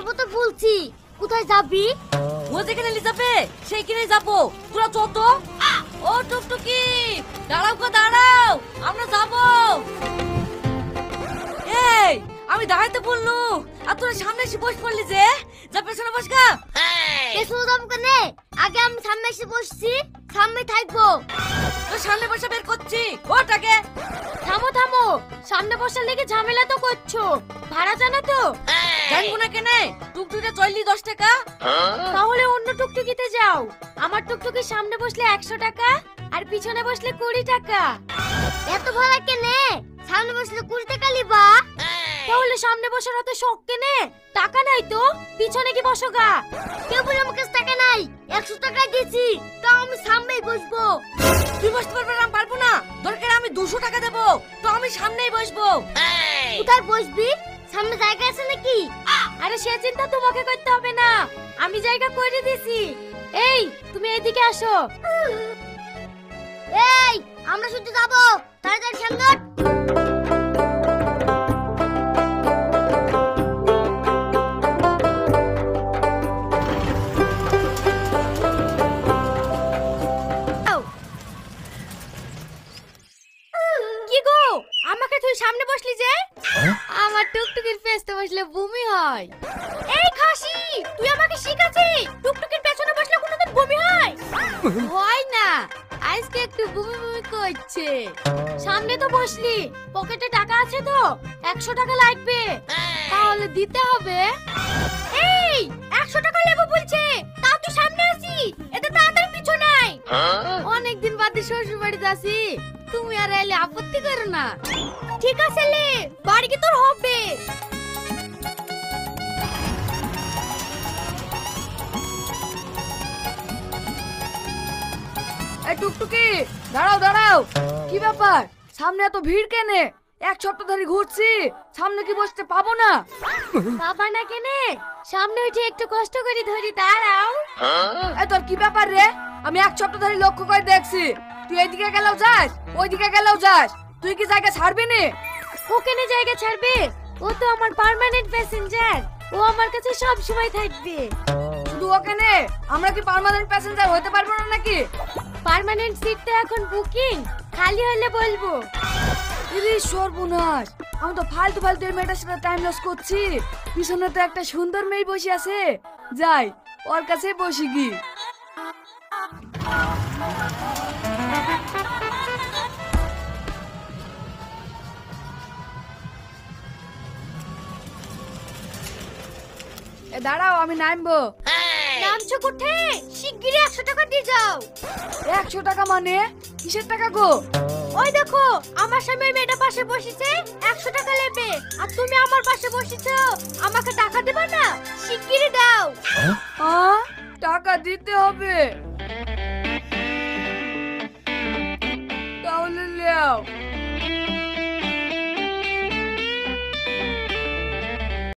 চলবো তো বলছি, কোথায় যাবি? ও যেখানে নিয়ে যাবে সেইখানে যাবো, তোরা চল তো। ও টুকটুকি, দাঁড়াও গো দাঁড়াও, আমরা যাবো। এই আমি দাঁড়াইতে বললু আর তোরা সামনে এসে বস পড়লি যে, যা পেছনে বস গা। পেছনে যাবো কেন? আগে আমি সামনে এসে বসছি, সামনে থাকবো। তোর সামনে বসে বের করছি, ওটাকে। থামো থামো, সামনে বসার লেগে ঝামেলা তো করছো। ভাড়া জানা তো? জানবো না কেনে, টুকটুকিটা চললি 10 টাকা। তাহলে অন্য টুকটুকিতে যাও। আমার টুকটুকির সামনে বসলে 100 টাকা আর পিছনে বসলে 20 টাকা। এত ভাড়া কেনে? সামনে বসলে 20 টাকা লিবা। তাহলে সামনে বসার অত শখ কেনে? টাকা নাই তো পিছনে কি বসো গা? কেউ বলে আমার কাছে টাকা নাই, 100 টাকা দিয়েছি, তাও আমি সামনেই বসবো। তুই বসতে পারবি না? আমি পারবো না। দরকার আমি 200 টাকা দেবো, তো আমি সামনেই বসবো। কোথায় বসবি? সামনে জায়গা আছে নাকি? আরে সে চিন্তা তোমাকে করতে হবে না, আমি জায়গা করে দিয়েছি। এই তুমি এদিকে আসো। এই আমরা শুধু যাবো, তাড়াতাড়ি সামনে। কি গো, আমাকে তুই সামনে বসলি যে? আমার টুকটুকির পেছনে বসলে বমি হয়। এই খাসি, তুই আমাকে শিখাচ্ছিস টুকটুকির পেছনে বসলে কোনোদিন বমি হয়? হয় না, আজকে একটু বমি বমি করছে। সামনে তো বসলি, পকেটে টাকা আছে তো? 100 টাকা লাগবে, তাহলে দিতে হবে। এই 100 টাকা নেবো বলছে, তাও তুই সামনে আছি, এতে তাড়াতাড়ি পিছনে আয়। অনেকদিন বাদে শ্বশুর বাড়ি যাচ্ছি, তুমি আর এলে আপত্তি করো না। ঠিক আছে লে, বাড়ি কি তোর হবে? এই টুকটুকি, দাঁড়াও দাঁড়াও। কি ব্যাপার, সামনে এত ভিড় কেনে? 1 সপ্তাহ ধরে ঘুরছি, সামনে কি বসতে পাবো না? বাবা না কেনে, সামনে উঠে একটু কষ্ট করে ধরি, দাঁড়াও। এই তোর কি ব্যাপার রে? আমি 1 সপ্তাহ ধরে লক্ষ্য করে দেখছি, তুই এইদিকে গেলেও যাস ওইদিকে গেলেও যাস, তুই কি জায়গা ছাড়বি না? ও কেনে জায়গা ছাড়বে? ও তো আমার পার্মানেন্ট প্যাসেঞ্জার, ও আমার কাছে সব সময় থাকবে। শুধু ওখানে, আমরা কি পার্মানেন্ট প্যাসেঞ্জার হতে পারবো না নাকি? পার্মানেন্ট সিট তো এখন বুকিং, খালি হলে বলবো। ইরে সর্বনাশ, আমি তো ফালতু ফালতু এই মেয়েটার সাথে টাইম লস করছি। পিছনে তো একটা সুন্দর মেয়ে বসে আছে, যাই ওর কাছে বসি কি। দাঁড়াও আমি নামবো। নামছো কোথায়? শিগগিরই 100 টাকা দিয়ে যাও। 100 টাকা মানে কিসের টাকা গো? ওই দেখো, আমার সামনে মেয়েটা পাশে বসেছে, 100 টাকা নেবে। আর তুমি আমার পাশে বসেছো, আমাকে টাকা দেবে না? শিগগিরই দাও। টাকা দিতে হবে, তাহলে লেও।